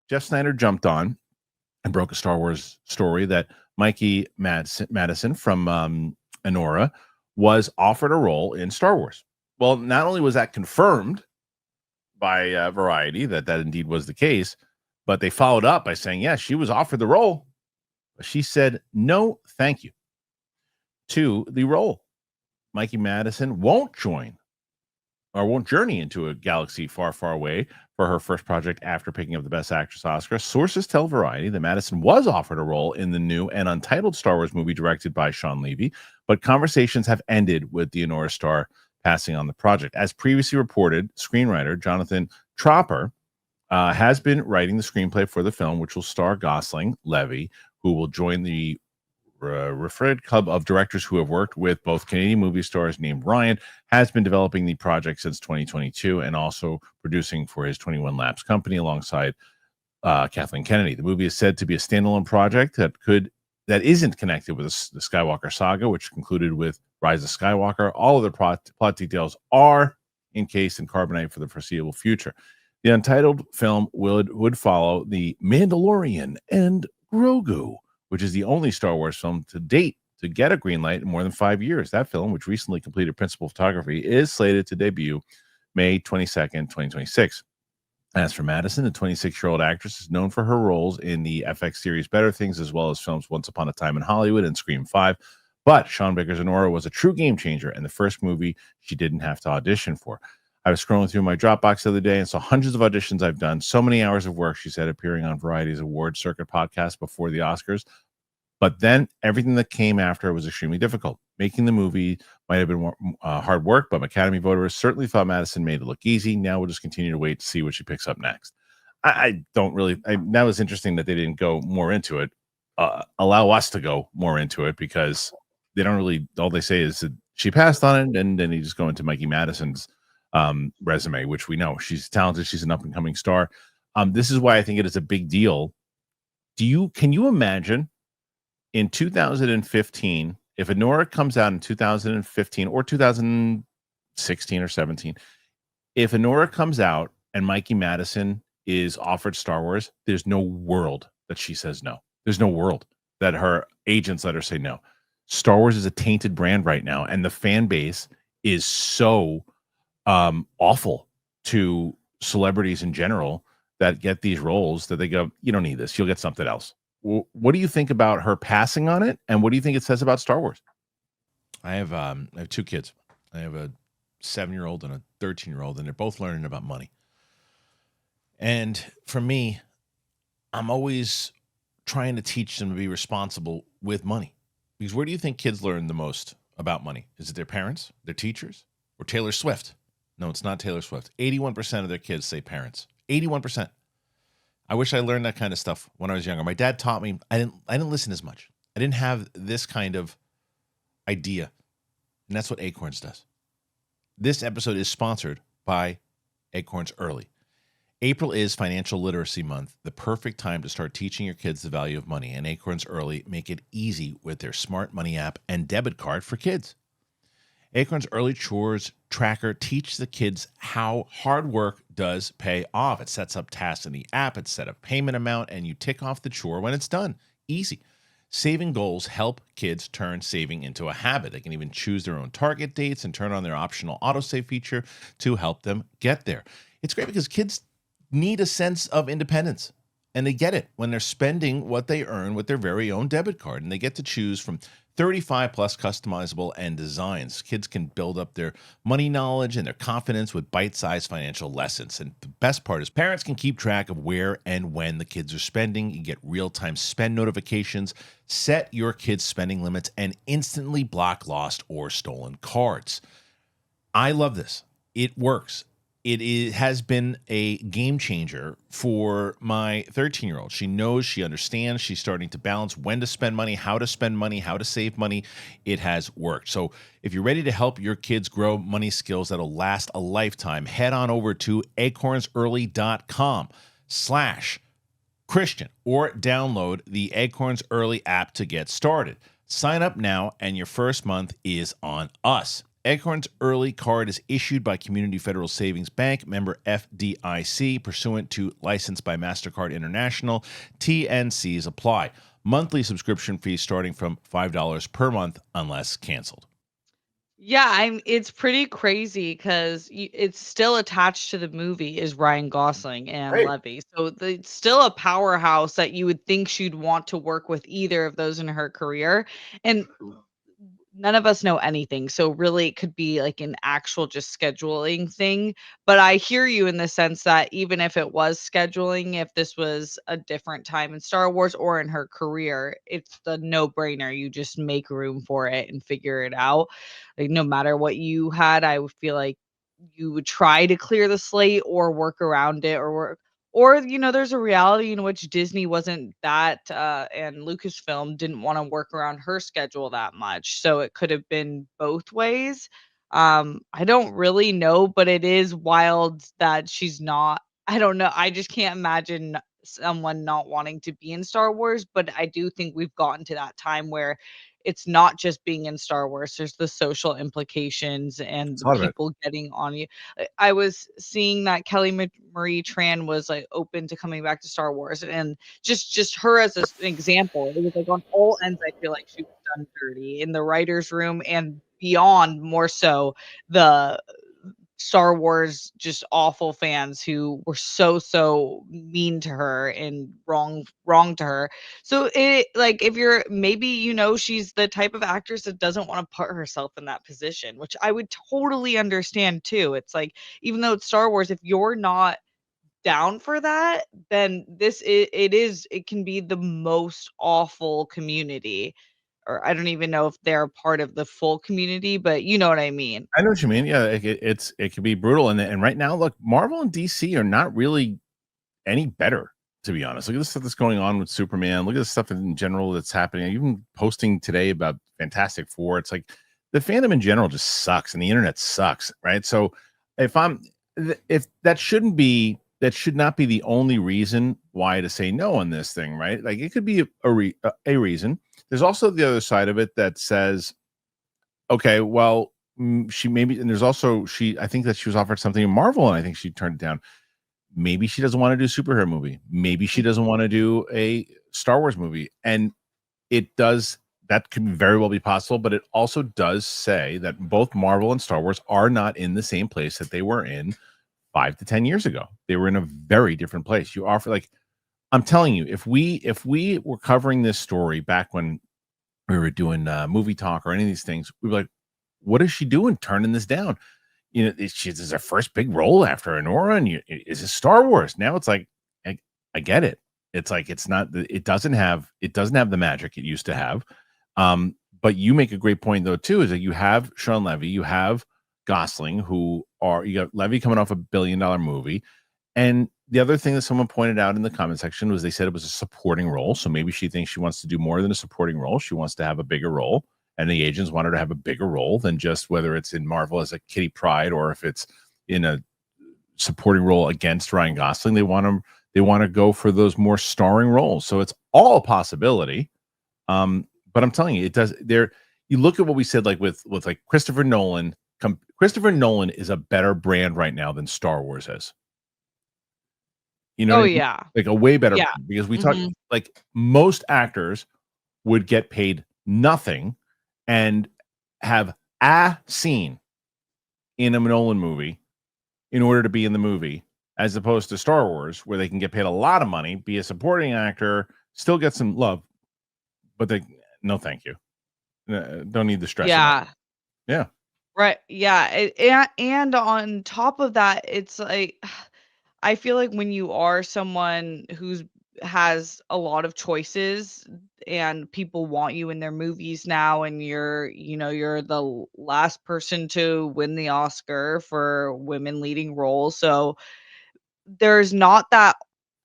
Jeff Snyder jumped on and broke a Star Wars story that Mikey Madison from Anora was offered a role in Star Wars. Well, not only was that confirmed by Variety that indeed was the case, but they followed up by saying, yes, she was offered the role, but she said, no, thank you to the role. Mikey Madison won't journey into a galaxy far, far away for her first project after picking up the Best Actress Oscar. Sources tell Variety that Madison was offered a role in the new and untitled Star Wars movie directed by Shawn Levy, but conversations have ended with the Anora star passing on the project. As previously reported, screenwriter Jonathan Tropper has been writing the screenplay for the film, which will star Gosling, Levy, who will join the referred club of directors who have worked with both Canadian movie stars named Ryan, has been developing the project since 2022 and also producing for his 21 Labs company alongside Kathleen Kennedy. The movie is said to be a standalone project that isn't connected with the Skywalker saga, which concluded with Rise of Skywalker. All of the plot details are encased in carbonite for the foreseeable future. The untitled film would follow The Mandalorian and Grogu, which is the only Star Wars film to date to get a green light in more than 5 years. That film, which recently completed principal photography, is slated to debut May 22nd, 2026. As for Madison, the 26-year-old actress is known for her roles in the FX series Better Things, as well as films Once Upon a Time in Hollywood and Scream 5. But Sean Baker's Anora was a true game changer and the first movie she didn't have to audition for. I was scrolling through my Dropbox the other day and saw hundreds of auditions I've done. So many hours of work, she said, appearing on Variety's award circuit podcast before the Oscars. But then everything that came after was extremely difficult. Making the movie might have been hard work, but Academy voters certainly thought Madison made it look easy. Now we'll just continue to wait to see what she picks up next. That was interesting that they didn't go more into it. Allow us to go more into it because they don't really, all they say is that she passed on it, and then you just go into Mikey Madison's resume, which we know she's talented. She's an up and coming star. This is why I think it is a big deal. Can you imagine in 2015, if Anora comes out in 2015 or 2016 or 17, if Anora comes out and Mikey Madison is offered Star Wars, there's no world that she says no. There's no world that her agents let her say no. Star Wars is a tainted brand right now, and the fan base is so awful to celebrities in general that get these roles that they go, you don't need this. You'll get something else. What do you think about her passing on it? And what do you think it says about Star Wars? I have two kids. I have a 7-year-old and a 13-year-old, and they're both learning about money. And for me, I'm always trying to teach them to be responsible with money. Because where do you think kids learn the most about money? Is it their parents, their teachers, or Taylor Swift? No, it's not Taylor Swift. 81% of their kids say parents. 81%. I wish I learned that kind of stuff when I was younger. My dad taught me. I didn't listen as much. I didn't have this kind of idea. And that's what Acorns does. This episode is sponsored by Acorns Early. April is Financial Literacy Month, the perfect time to start teaching your kids the value of money. And Acorns Early make it easy with their smart money app and debit card for kids. Acorns Early Chores Tracker teaches the kids how hard work does pay off. It sets up tasks in the app, it sets up payment amount, and you tick off the chore when it's done. Easy. Saving goals help kids turn saving into a habit. They can even choose their own target dates and turn on their optional autosave feature to help them get there. It's great because kids need a sense of independence, and they get it when they're spending what they earn with their very own debit card, and they get to choose from 35 plus customizable and designs. Kids can build up their money knowledge and their confidence with bite-sized financial lessons. And the best part is parents can keep track of where and when the kids are spending. You get real-time spend notifications, set your kids' spending limits, and instantly block lost or stolen cards. I love this. It works. It has been a game changer for my 13-year-old. She knows, she understands, she's starting to balance when to spend money, how to save money. It has worked. So if you're ready to help your kids grow money skills that'll last a lifetime, head on over to acornsearly.com/Kristian or download the Acorns Early app to get started. Sign up now and your first month is on us. Acorns Early Card is issued by Community Federal Savings Bank, member FDIC, pursuant to license by MasterCard International. TNCs apply. Monthly subscription fees starting from $5 per month unless canceled. Yeah, it's pretty crazy because it's still attached to the movie is Ryan Gosling and Right. Levy. So it's still a powerhouse that you would think she'd want to work with either of those in her career. And none of us know anything. So really it could be like an actual just scheduling thing. But I hear you in the sense that even if it was scheduling, if this was a different time in Star Wars or in her career, it's the no-brainer. You just make room for it and figure it out. Like no matter what you had, I would feel like you would try to clear the slate or work around it or work or, there's a reality in which Disney wasn't that, and Lucasfilm didn't wanna work around her schedule that much, so it could have been both ways. I don't really know, but it is wild that she's not I don't know, I just can't imagine someone not wanting to be in Star Wars, but I do think we've gotten to that time where it's not just being in Star Wars, there's the social implications and It's the a lot of it. people getting on you. I was seeing that Kelly Marie Tran was, like, open to coming back to Star Wars, and just her as an example, it was, like, on all ends, I feel like she was done dirty in the writers' room and beyond, more so the Star Wars just awful fans who were so mean to her and wrong to her. So it like if you're maybe she's the type of actress that doesn't want to put herself in that position, which I would totally understand too. It's like even though it's Star Wars, if you're not down for that, then it can be the most awful community. Or I don't even know if they're part of the full community, but you know what I mean. I know what you mean. Yeah, it can be brutal, and right now, look, Marvel and DC are not really any better, to be honest. Look at the stuff that's going on with Superman. Look at the stuff in general that's happening. Even posting today about Fantastic Four. It's like the fandom in general just sucks, and the internet sucks, right? So if that should not be the only reason why to say no on this thing, right? Like it could be a reason. There's also the other side of it that says, okay, well, she maybe, and there's also I think that she was offered something in Marvel, and I think she turned it down. Maybe she doesn't want to do a superhero movie. Maybe she doesn't want to do a Star Wars movie. And that could very well be possible, but it also does say that both Marvel and Star Wars are not in the same place that they were in 5 to 10 years ago. They were in a very different place. You offer like, I'm telling you, if we were covering this story back when we were doing movie talk or any of these things, we'd be like, what is she doing turning this down? This is her first big role after Honora, and is it Star Wars? Now it's like, I get it. It's like it's not. It doesn't have the magic it used to have. But you make a great point though too, is that you have Shawn Levy, you have Gosling, you got Levy coming off $1 billion movie, and the other thing that someone pointed out in the comment section was they said it was a supporting role. So maybe she thinks she wants to do more than a supporting role. She wants to have a bigger role. And the agents want her to have a bigger role than just whether it's in Marvel as a Kitty Pryde or if it's in a supporting role against Ryan Gosling. They want to go for those more starring roles. So it's all a possibility. But I'm telling you, it does there. You look at what we said, like with like Christopher Nolan. Christopher Nolan is a better brand right now than Star Wars is. You know Oh, what I mean? yeah. Like a way better Yeah. because we talk Mhm. like most actors would get paid nothing and have a scene in a Nolan movie in order to be in the movie, as opposed to Star Wars, where they can get paid a lot of money, be a supporting actor, still get some love, but no, thank you. Don't need the stress of that. Yeah. Yeah. Right. Yeah. And on top of that, it's like I feel like when you are someone who's has a lot of choices and people want you in their movies now and you're the last person to win the Oscar for women leading roles. So there's not that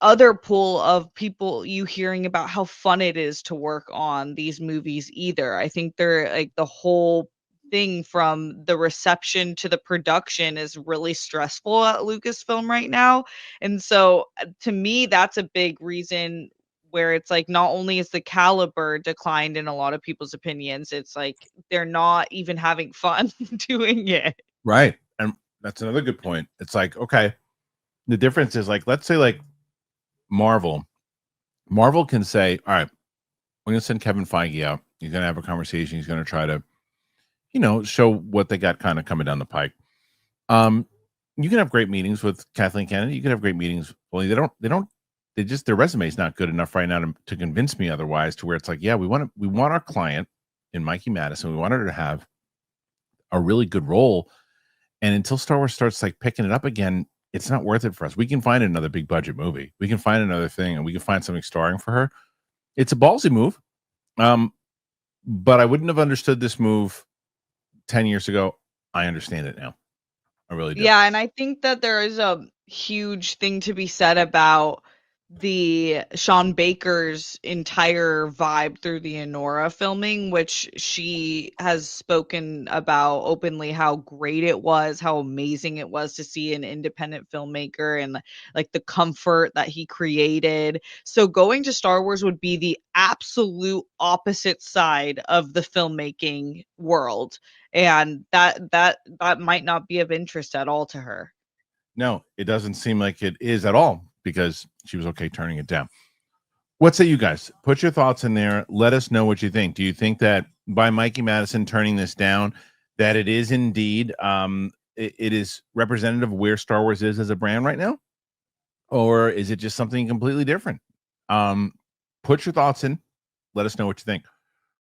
other pool of people you hearing about how fun it is to work on these movies either. I think they're like the whole thing from the reception to the production is really stressful at Lucasfilm right now. And so to me, that's a big reason where it's like not only is the caliber declined in a lot of people's opinions, it's like they're not even having fun doing it. Right. And that's another good point. It's like, okay, the difference is like, let's say like Marvel can say, all right, we're going to send Kevin Feige out. He's going to have a conversation. He's going to try to, show what they got kind of coming down the pike. You can have great meetings with Kathleen Kennedy. You can have great meetings. Well, their resume is not good enough right now to convince me otherwise, to where it's like, yeah, we want our client in Mikey Madison. We want her to have a really good role. And until Star Wars starts like picking it up again, it's not worth it for us. We can find another big budget movie. We can find another thing, and we can find something starring for her. It's a ballsy move. But I wouldn't have understood this move 10 years ago. I understand it now. I really do. Yeah, and I think that there is a huge thing to be said about the Sean Baker's entire vibe through the Enora filming, which she has spoken about openly, how great it was, how amazing it was to see an independent filmmaker and like the comfort that he created. So going to Star Wars would be the absolute opposite side of the filmmaking world. And that might not be of interest at all to her. No, it doesn't seem like it is at all, because she was okay turning it down. What say you guys? Put your thoughts in there. Let us know what you think. Do you think that by Mikey Madison turning this down, that it is indeed it is representative of where Star Wars is as a brand right now? Or is it just something completely different? Put your thoughts in. Let us know what you think.